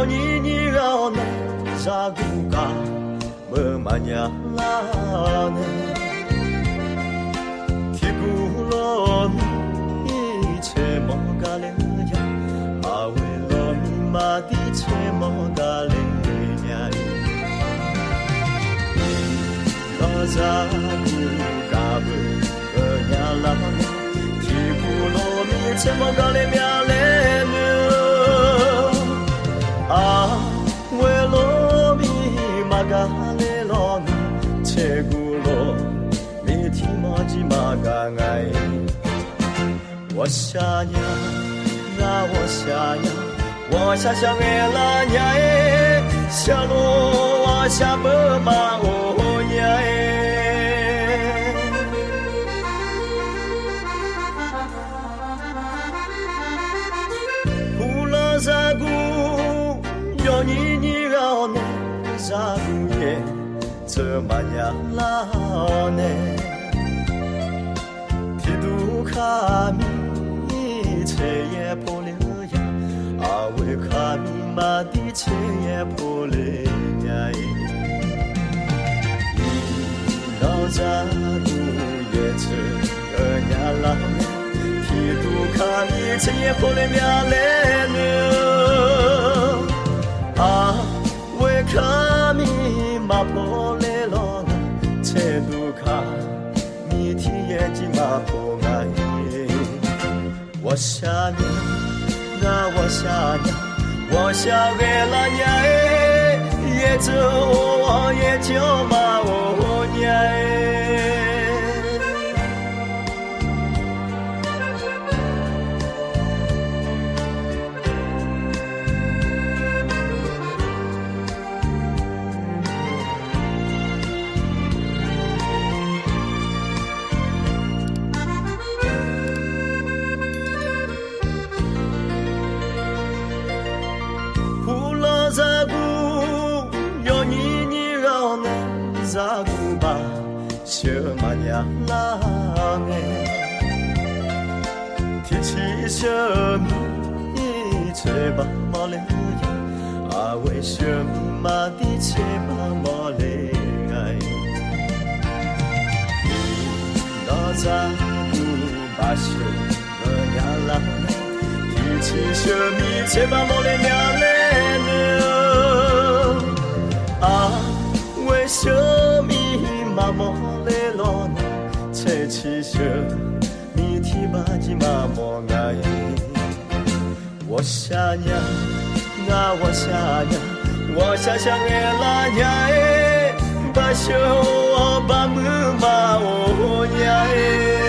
연인이라네 자구가 뭐마냐라네 기구론 이제 뭐가래야 아ዌ로미 마디체 뭐가래냐 자구가 뭐냐라네 기구론 이제 뭐가래냐래는 외로움이 막아내려는 최구로 미티머지 막아가이 我想呀我想呀我想想为了你下路我下不嘛我呀자구 연인이라네 자구에 저 마냐라네 기두감이 이제에 보려야 아왜 감이 마디체에 보려야 이 자구에 저 마냐라네 기두감이 이제에 보려야래는 왜 감히 마포레로나 제두가 미티에지 마포가이 我想你我想你我想为了你也走我也就嘛我你자구 연인이라네 자구바 셔마냐라네 티치셔미 이제바 멀레야 아왜 셔미 마디체바 멀레야 너 자구 바셔마냐라네 티치셔미 제바 멀레냐네为什么马莫雷罗呢？才起身，你提把吉马莫爱。我想呀，我想呀，我想想爱啦呀，把手把木马我呀。